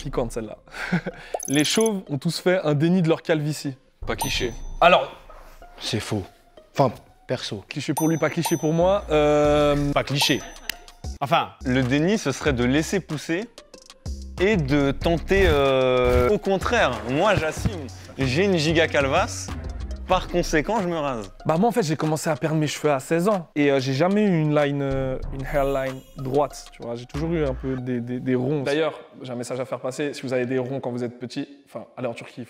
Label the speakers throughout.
Speaker 1: piquante celle-là. Les chauves ont tous fait un déni de leur calvitie.
Speaker 2: Pas cliché.
Speaker 1: Alors,
Speaker 3: C'est faux. Enfin, perso.
Speaker 1: cliché pour lui, pas cliché pour moi.
Speaker 4: Pas cliché. Enfin,
Speaker 5: Le déni, ce serait de laisser pousser et de tenter au contraire. Moi, j'assume. J'ai une giga calvasse. Par conséquent, je me rase.
Speaker 1: Bah moi en fait j'ai commencé à perdre mes cheveux à 16 ans et j'ai jamais eu une hairline droite, tu vois, j'ai toujours eu un peu des ronds. D'ailleurs, j'ai un message à faire passer, si vous avez des ronds quand vous êtes petit, enfin allez en Turquie,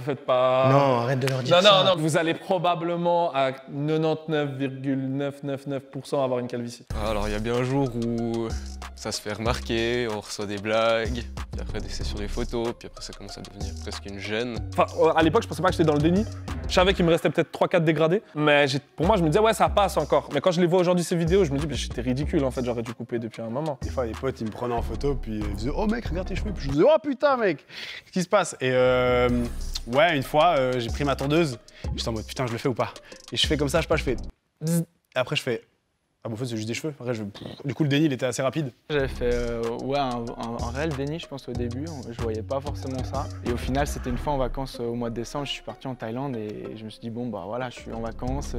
Speaker 1: faites pas...
Speaker 3: Non, arrête de leur dire ça.
Speaker 1: Non, vous allez probablement à 99,999% avoir une calvitie.
Speaker 2: Alors il y a bien un jour où ça se fait remarquer, on reçoit des blagues, puis après c'est sur des photos, puis après ça commence à devenir presque une gêne.
Speaker 1: Enfin à l'époque je pensais pas que j'étais dans le déni, je savais qu'il me restait peut-être 3-4 dégradés, mais pour moi je me disais ouais ça passe encore. Mais quand je les vois aujourd'hui ces vidéos, je me dis bah, j'étais ridicule en fait, j'aurais dû couper depuis un moment.
Speaker 4: des fois, les potes, ils me prenaient en photo, puis ils disaient « Oh mec, regarde tes cheveux !» Puis je disais « Oh putain, mec, qu'est-ce qui se passe ?» Et ouais, une fois, j'ai pris ma tondeuse, j'étais en mode « Putain, je le fais ou pas ?» Et je fais comme ça, je sais pas, je fais... Bzzz. Et après, je fais... Ah bon, en fait, c'est juste des cheveux. Après, du coup, le déni, il était assez rapide.
Speaker 6: J'avais fait ouais, un réel déni, je pense, au début. Je voyais pas forcément ça. Et au final, c'était une fois en vacances au mois de décembre. Je suis parti en Thaïlande et je me suis dit, bon, bah voilà, je suis en vacances.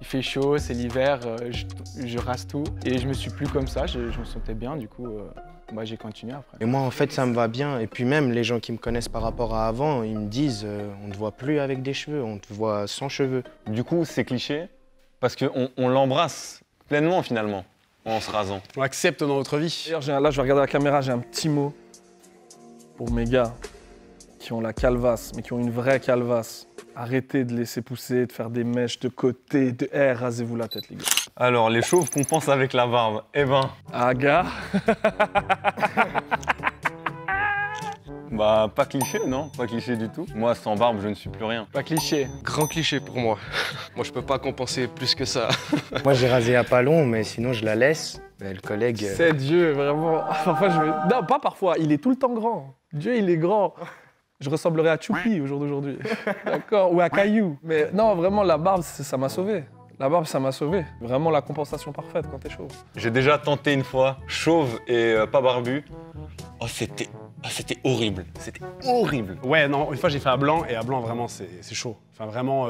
Speaker 6: Il fait chaud, c'est l'hiver, je rase tout. Et je me suis plus comme ça, je me sentais bien. Du coup, bah, j'ai continué après.
Speaker 3: Et moi, en fait, ça me va bien. Et puis même, les gens qui me connaissent par rapport à avant, ils me disent on te voit plus avec des cheveux, on te voit sans cheveux.
Speaker 5: Du coup, c'est cliché parce qu'on l'embrasse pleinement finalement en se rasant.
Speaker 4: On l'accepte dans notre vie.
Speaker 1: D'ailleurs là je vais regarder la caméra, j'ai un petit mot pour mes gars qui ont la calvasse, mais qui ont une vraie calvasse. Arrêtez de laisser pousser, de faire des mèches de côté, rasez-vous la tête les gars.
Speaker 5: Alors, les chauves qu'on pense avec la barbe, eh ben,
Speaker 1: Ah gars.
Speaker 5: bah pas cliché, non, pas cliché du tout. Moi, sans barbe, je ne suis plus rien.
Speaker 6: Pas cliché.
Speaker 2: Grand cliché pour moi. Moi je peux pas compenser plus que ça.
Speaker 3: Moi, j'ai rasé à pas long, mais sinon, je la laisse. Mais le collègue...
Speaker 1: C'est Dieu, vraiment. Parfois, non, pas parfois, il est tout le temps grand. Dieu, il est grand. Je ressemblerais à Choupi au jour d'aujourd'hui. D'accord. Ou à Caillou. Mais non, vraiment, la barbe, ça m'a sauvé. La barbe, ça m'a sauvé. Vraiment la compensation parfaite quand t'es chauve.
Speaker 5: J'ai déjà tenté une fois, chauve et pas barbu. Oh, c'était horrible. C'était horrible.
Speaker 4: Ouais, non, une fois, j'ai fait à blanc, et à blanc, vraiment, c'est chaud. Enfin, vraiment...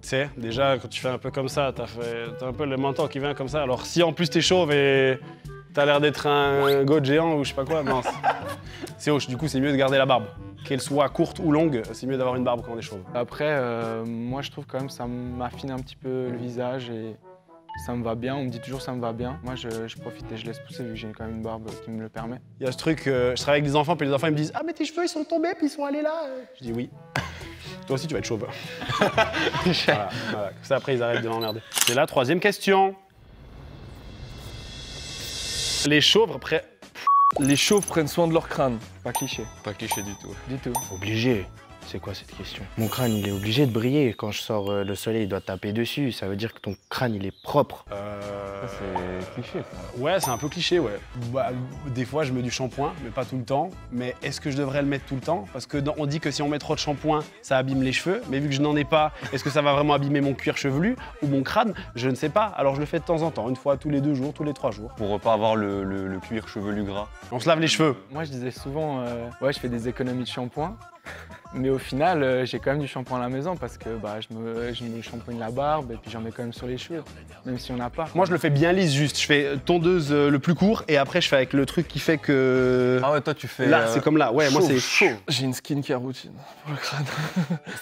Speaker 4: Tu sais, déjà, quand tu fais un peu comme ça, t'as un peu le menton qui vient comme ça. Alors, si en plus t'es chauve et t'as l'air d'être un goat géant ou je sais pas quoi, mince. C'est hoche, du coup, c'est mieux de garder la barbe. Qu'elle soit courte ou longue, c'est mieux d'avoir une barbe quand on est chauve.
Speaker 6: Après, moi, je trouve quand même ça m'affine un petit peu le visage et ça me va bien. On me dit toujours ça me va bien. Moi, je profite et je laisse pousser vu que j'ai quand même une barbe qui me le permet.
Speaker 4: Il y a ce truc, je travaille avec des enfants, puis les enfants ils me disent « Ah, mais tes cheveux, ils sont tombés, puis ils sont allés là !» Je dis « Oui. » Toi aussi, tu vas être chauve. Voilà. Comme ça, après, ils arrêtent de m'emmerder. C'est la troisième question. Les chauves, après...
Speaker 1: Les chauves prennent soin de leur crâne.
Speaker 6: Pas cliché.
Speaker 2: Pas cliché du tout.
Speaker 6: Du tout.
Speaker 3: Obligé. C'est quoi cette question? Mon crâne, il est obligé de briller. Quand je sors, le soleil doit taper dessus. Ça veut dire que ton crâne, il est propre.
Speaker 5: C'est cliché, ça.
Speaker 4: Ouais, c'est un peu cliché, ouais. Bah, des fois, je mets du shampoing, mais pas tout le temps. Mais est-ce que je devrais le mettre tout le temps? Parce que on dit que si on met trop de shampoing, ça abîme les cheveux. Mais vu que je n'en ai pas, est-ce que ça va vraiment abîmer mon cuir chevelu ou mon crâne? Je ne sais pas. Alors je le fais de temps en temps, une fois tous les 2 jours, tous les 3 jours.
Speaker 5: Pour pas avoir le cuir chevelu gras.
Speaker 4: On se lave les cheveux.
Speaker 6: Moi, je disais souvent, ouais, je fais des économies de shampoing. Mais au final, j'ai quand même du shampoing à la maison parce que bah, je me shampoigne la barbe et puis j'en mets quand même sur les cheveux, même si on n'a pas.
Speaker 4: Moi, je le fais bien lisse juste. Je fais tondeuse le plus court et après, je fais avec le truc qui fait que...
Speaker 5: Ah ouais, toi, tu fais...
Speaker 4: Là, c'est comme là. Ouais, moi, c'est chaud.
Speaker 1: J'ai une skincare routine pour le crâne.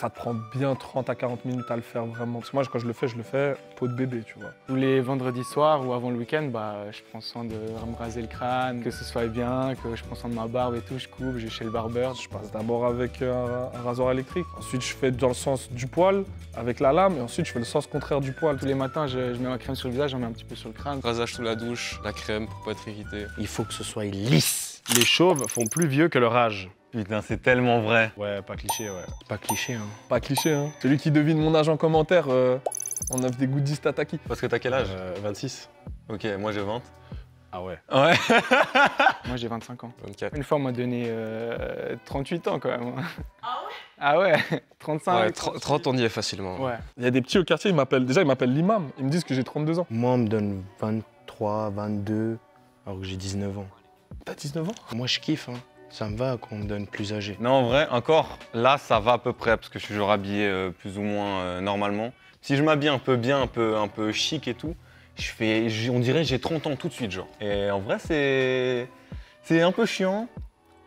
Speaker 1: Ça te prend bien 30 à 40 minutes à le faire vraiment. Parce que moi, quand je le fais peau de bébé, tu vois.
Speaker 6: Tous les vendredis soirs ou avant le week-end, bah, je prends soin de me raser le crâne, que ce soit bien, que je prends soin de ma barbe et tout. Je coupe, je vais chez le barbeur.
Speaker 1: Je passe d'abord avec un rasoir électrique. Ensuite, je fais dans le sens du poil avec la lame. Et ensuite, je fais le sens contraire du poil.
Speaker 6: Tous les matins, je mets ma crème sur le visage, j'en mets un petit peu sur le crâne.
Speaker 2: Rasage sous la douche, la crème pour pas être irrité.
Speaker 3: Il faut que ce soit lisse.
Speaker 4: Les chauves font plus vieux que leur âge.
Speaker 5: Putain, c'est tellement vrai.
Speaker 4: Ouais, pas cliché, ouais.
Speaker 3: C'est pas cliché, hein.
Speaker 1: Pas cliché, hein. Celui qui devine mon âge en commentaire, on offre des goodies Tataki.
Speaker 5: Parce que t'as quel âge
Speaker 4: 26.
Speaker 5: Ok, moi j'ai 20.
Speaker 4: Ah ouais.
Speaker 5: Ouais.
Speaker 6: Moi, j'ai 25 ans.
Speaker 2: 24.
Speaker 6: Une fois, on m'a donné 38 ans quand même. Ah ouais 35.
Speaker 2: Ouais, 30 on y est facilement.
Speaker 6: Ouais.
Speaker 1: Il y a des petits au quartier, ils m'appellent l'imam. Ils me disent que j'ai 32 ans.
Speaker 3: Moi, on me donne 23, 22, alors que j'ai 19 ans.
Speaker 1: T'as 19 ans?
Speaker 3: Moi, je kiffe, hein. Ça me va qu'on me donne plus âgé.
Speaker 5: Non, en vrai, encore, là, ça va à peu près, parce que je suis toujours habillé plus ou moins normalement. Si je m'habille un peu bien, un peu chic et tout, on dirait que j'ai 30 ans tout de suite, genre. Et en vrai, c'est un peu chiant,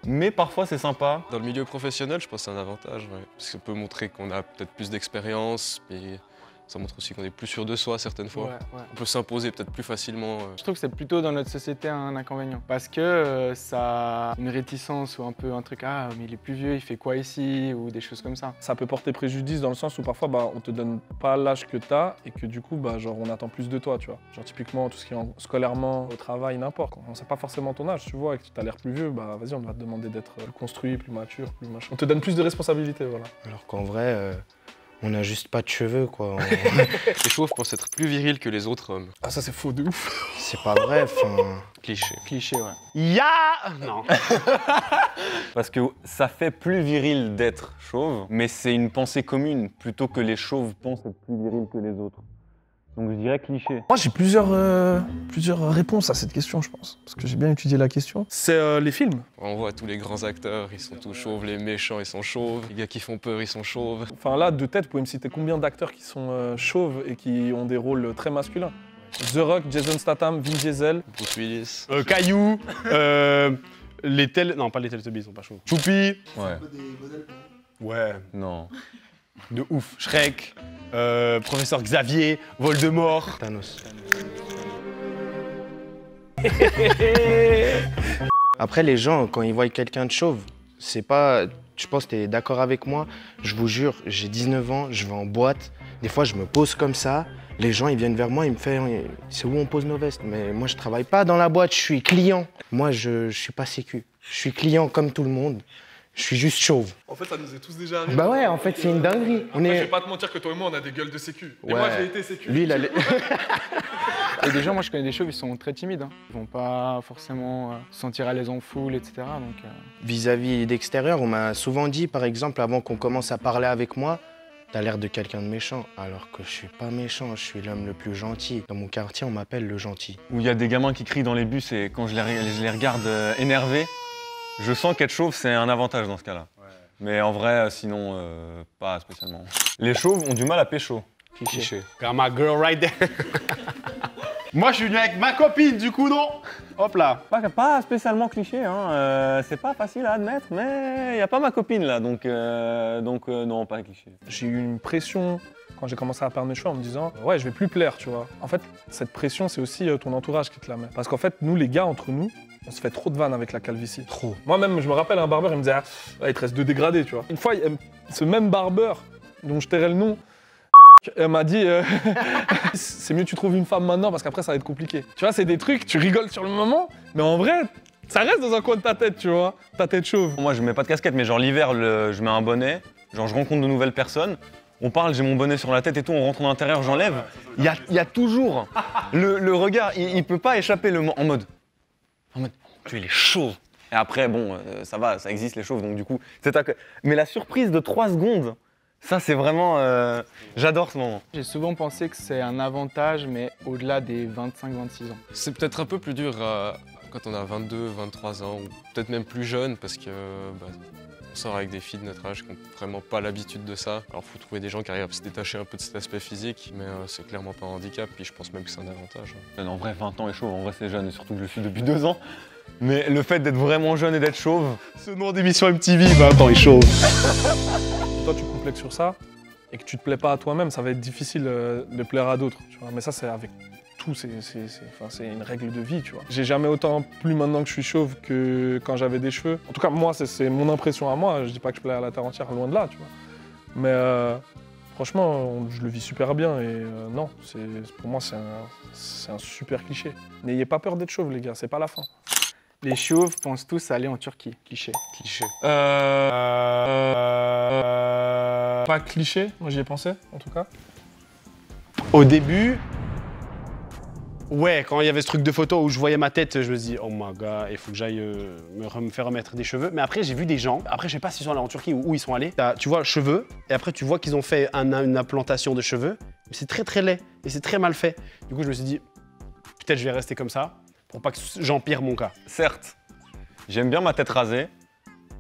Speaker 5: mais parfois c'est sympa.
Speaker 2: Dans le milieu professionnel, je pense que c'est un avantage, ouais. Parce que ça peut montrer qu'on a peut-être plus d'expérience, mais ça montre aussi qu'on est plus sûr de soi certaines fois.
Speaker 6: Ouais.
Speaker 2: On peut s'imposer peut-être plus facilement.
Speaker 6: Je trouve que c'est plutôt dans notre société un inconvénient. Parce que ça a une réticence ou un peu un truc, ah mais il est plus vieux, il fait quoi ici, ou des choses comme ça.
Speaker 1: Ça peut porter préjudice dans le sens où parfois on te donne pas l'âge que t'as et que du coup genre on attend plus de toi, tu vois. Genre typiquement tout ce qui est scolairement, au travail, n'importe. On sait pas forcément ton âge, tu vois, et que tu as l'air plus vieux, vas-y on va te demander d'être plus construit, plus mature, plus machin. On te donne plus de responsabilités, voilà.
Speaker 3: Alors qu'en vrai, on n'a juste pas de cheveux, quoi.
Speaker 2: Les chauves pensent être plus virils que les autres hommes.
Speaker 1: Ah ça c'est faux de ouf.
Speaker 3: C'est pas vrai, enfin...
Speaker 2: Cliché.
Speaker 6: Cliché, ouais.
Speaker 4: Ya Non.
Speaker 5: Parce que ça fait plus viril d'être chauve, mais c'est une pensée commune, plutôt que les chauves pensent être plus virils que les autres. Donc je dirais cliché.
Speaker 1: Moi j'ai plusieurs réponses à cette question, je pense, parce que j'ai bien étudié la question. C'est les films.
Speaker 2: On voit tous les grands acteurs, ils sont tous chauves, les méchants ils sont chauves, les gars qui font peur ils sont chauves.
Speaker 1: Enfin là, de tête, vous pouvez me citer combien d'acteurs qui sont chauves et qui ont des rôles très masculins? The Rock, Jason Statham, Vin Diesel.
Speaker 2: Bruce Willis.
Speaker 4: Caillou, non, pas les Teletubbies, ils sont pas chauds. Choupi.
Speaker 5: Ouais.
Speaker 4: Ouais,
Speaker 5: Non.
Speaker 4: de ouf. Shrek, Professeur Xavier, Voldemort.
Speaker 3: Thanos. Après, les gens, quand ils voient quelqu'un de chauve, c'est pas... Je pense que tu es d'accord avec moi. Je vous jure, j'ai 19 ans, je vais en boîte. Des fois, je me pose comme ça. Les gens, ils viennent vers moi, ils me font « C'est où on pose nos vestes ?» Mais moi, je travaille pas dans la boîte, je suis client. Moi, je suis pas sécu. Je suis client comme tout le monde. Je suis juste chauve.
Speaker 1: En fait, ça nous est tous déjà arrivé.
Speaker 3: Bah ouais, en fait, c'est une dinguerie.
Speaker 1: Je vais pas te mentir que toi et moi, on a des gueules de sécu. Et
Speaker 3: Ouais.
Speaker 1: moi, j'ai été sécu.
Speaker 3: Lui, il a...
Speaker 6: Et des gens, moi je connais des chauves, ils sont très timides. Hein. Ils vont pas forcément se sentir à l'aise en foule, etc. Donc,
Speaker 3: Vis-à-vis d'extérieur, on m'a souvent dit, par exemple, avant qu'on commence à parler avec moi, t'as l'air de quelqu'un de méchant, alors que je suis pas méchant, je suis l'homme le plus gentil. Dans mon quartier, on m'appelle le gentil.
Speaker 5: Où il y a des gamins qui crient dans les bus et quand je les regarde énervés, je sens qu'être chauve, c'est un avantage dans ce cas-là. Ouais. Mais en vrai, sinon, pas spécialement. Les chauves ont du mal à pécho.
Speaker 6: cliché.
Speaker 4: Got my girl right there. Moi, je suis venu avec ma copine, du coup, non. Hop là.
Speaker 5: Pas spécialement cliché, hein. C'est pas facile à admettre, mais il n'y a pas ma copine là, donc non, pas cliché.
Speaker 1: J'ai eu une pression quand j'ai commencé à perdre mes cheveux en me disant « Ouais, je vais plus plaire, tu vois. » En fait, cette pression, c'est aussi ton entourage qui te la met. Parce qu'en fait, nous, les gars, entre nous, on se fait trop de vannes avec la calvitie. Trop. Moi-même, je me rappelle, un barbeur, il me disait « Ah, il te reste 2 dégradés, tu vois. » Une fois, ce même barbeur, dont je tairai le nom, m'a dit c'est mieux que tu trouves une femme maintenant parce qu'après ça va être compliqué. Tu vois, c'est des trucs, tu rigoles sur le moment, mais en vrai, ça reste dans un coin de ta tête, tu vois, ta tête chauve.
Speaker 5: Moi, je mets pas de casquette, mais genre l'hiver, je mets un bonnet, genre je rencontre de nouvelles personnes, on parle, j'ai mon bonnet sur la tête et tout, on rentre en intérieur, j'enlève. Il y a toujours le regard, il peut pas échapper en mode, tu es les chauves. Et après, bon, ça va, ça existe les chauves, donc du coup, mais la surprise de 3 secondes, ça, c'est vraiment... j'adore ce moment.
Speaker 6: J'ai souvent pensé que c'est un avantage, mais au-delà des 25-26 ans.
Speaker 2: C'est peut-être un peu plus dur quand on a 22, 23 ans, ou peut-être même plus jeune, parce que on sort avec des filles de notre âge qui n'ont vraiment pas l'habitude de ça. Alors, il faut trouver des gens qui arrivent à se détacher un peu de cet aspect physique, mais c'est clairement pas un handicap, puis je pense même que c'est un avantage.
Speaker 5: En vrai, 20 ans est chauve, en vrai, c'est jeune, et surtout que je le suis depuis 2 ans. Mais le fait d'être vraiment jeune et d'être chauve...
Speaker 4: Ce nom d'émission MTV, 20 ans est chauve.
Speaker 1: Si toi, tu complexes sur ça et que tu te plais pas à toi-même, ça va être difficile de plaire à d'autres, tu vois. Mais ça, c'est avec tout, c'est une règle de vie, tu vois. J'ai jamais autant plu maintenant que je suis chauve que quand j'avais des cheveux. En tout cas, moi, c'est mon impression à moi. Je dis pas que je plais à la terre entière, loin de là, tu vois. Mais franchement, je le vis super bien et non, pour moi, c'est un super cliché. N'ayez pas peur d'être chauve, les gars, c'est pas la fin.
Speaker 6: Les chauves pensent tous à aller en Turquie. Cliché.
Speaker 2: Cliché.
Speaker 1: Pas cliché, moi j'y ai pensé, en tout cas.
Speaker 4: Au début, ouais, quand il y avait ce truc de photo où je voyais ma tête, je me dis, oh my god, il faut que j'aille me faire remettre des cheveux. Mais après, j'ai vu des gens, après, je sais pas s'ils sont allés en Turquie ou où ils sont allés. Tu vois, cheveux, et après, tu vois qu'ils ont fait une implantation de cheveux. Mais c'est très très laid et c'est très mal fait. Du coup, je me suis dit, peut-être je vais rester comme ça pour pas que j'empire mon cas.
Speaker 5: Certes, J'aime bien ma tête rasée,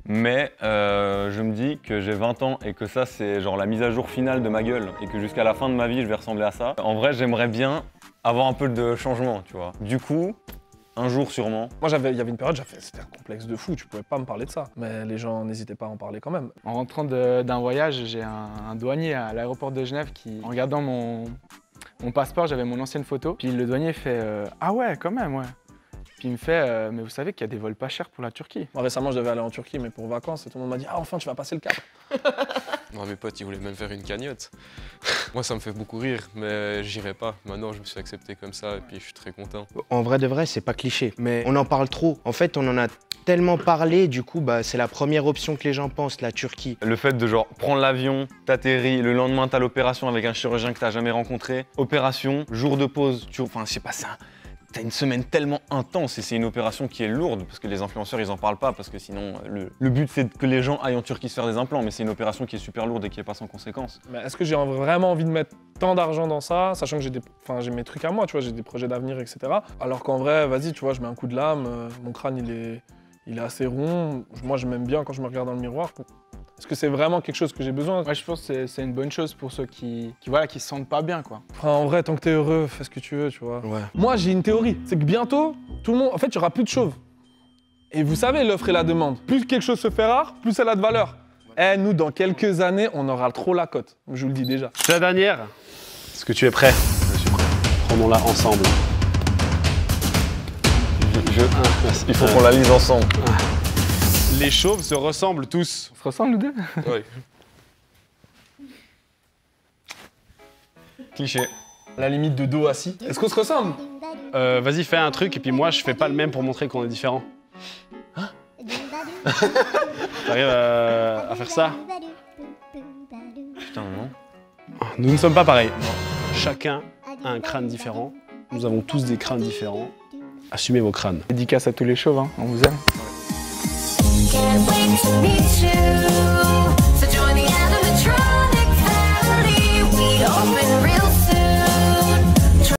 Speaker 5: mais je me dis que j'ai 20 ans et que ça, c'est genre la mise à jour finale de ma gueule et que jusqu'à la fin de ma vie, je vais ressembler à ça. En vrai, j'aimerais bien avoir un peu de changement, tu vois. Du coup, un jour sûrement.
Speaker 1: Moi, il y avait une période, c'était un complexe de fou, tu pouvais pas me parler de ça. Mais les gens n'hésitaient pas à en parler quand même.
Speaker 6: En rentrant d'un voyage, j'ai un douanier à l'aéroport de Genève qui, en regardant mon passeport, j'avais mon ancienne photo. Puis le douanier fait ah ouais, quand même, ouais. Puis il me fait mais vous savez qu'il y a des vols pas chers pour la Turquie.
Speaker 1: Moi, récemment, je devais aller en Turquie, mais pour vacances, et tout le monde m'a dit ah, enfin, tu vas passer le cap.
Speaker 2: Non, mes potes, ils voulaient même faire une cagnotte. Moi, ça me fait beaucoup rire, mais j'irai pas. Maintenant, je me suis accepté comme ça, et puis je suis très content.
Speaker 3: En vrai de vrai, c'est pas cliché, mais on en parle trop. En fait, on en a tellement parlé, du coup, bah, c'est la première option que les gens pensent, la Turquie.
Speaker 5: Le fait de genre prendre l'avion, t'atterris, le lendemain t'as l'opération avec un chirurgien que t'as jamais rencontré, opération, jour de pause, enfin je sais pas ça. T'as une semaine tellement intense et c'est une opération qui est lourde parce que les influenceurs ils en parlent pas parce que sinon le but c'est que les gens aillent en Turquie se faire des implants mais c'est une opération qui est super lourde et qui est pas sans conséquences.
Speaker 1: Mais est-ce que j'ai vraiment envie de mettre tant d'argent dans ça, sachant que j'ai mes trucs à moi, tu vois, j'ai des projets d'avenir, etc. Alors qu'en vrai, vas-y, tu vois, je mets un coup de lame, mon crâne il est assez rond. Moi, je m'aime bien quand je me regarde dans le miroir. Est-ce que c'est vraiment quelque chose que j'ai besoin?
Speaker 6: Moi, je pense que c'est une bonne chose pour ceux qui se sentent pas bien, quoi.
Speaker 1: Enfin, en vrai, tant que t'es heureux, fais ce que tu veux, tu vois.
Speaker 3: Ouais.
Speaker 1: Moi, j'ai une théorie, c'est que bientôt, tout le monde, en fait, il y aura plus de chauves. Et vous savez, l'offre et la demande. Plus quelque chose se fait rare, plus elle a de valeur. Eh, nous, dans quelques années, on aura trop la cote. Je vous le dis déjà.
Speaker 4: C'est la dernière. Est-ce que tu es prêt?
Speaker 5: Je suis prêt.
Speaker 4: Prenons-la ensemble.
Speaker 5: Il faut qu'on la lise ensemble.
Speaker 4: Les chauves se ressemblent tous.
Speaker 6: On se ressemble, nous deux?
Speaker 2: Ouais.
Speaker 5: Cliché.
Speaker 1: À la limite de dos assis. Est-ce qu'on se ressemble?
Speaker 4: Vas-y, fais un truc et puis moi, je fais pas le même pour montrer qu'on est différents. T'arrives à faire ça?
Speaker 5: Putain non.
Speaker 4: Nous ne sommes pas pareils. Chacun a un crâne différent. Nous avons tous des crânes différents. Assumez vos crânes.
Speaker 6: Dédicace à tous les chauves, hein. On vous aime.
Speaker 7: Can't wait to meet you.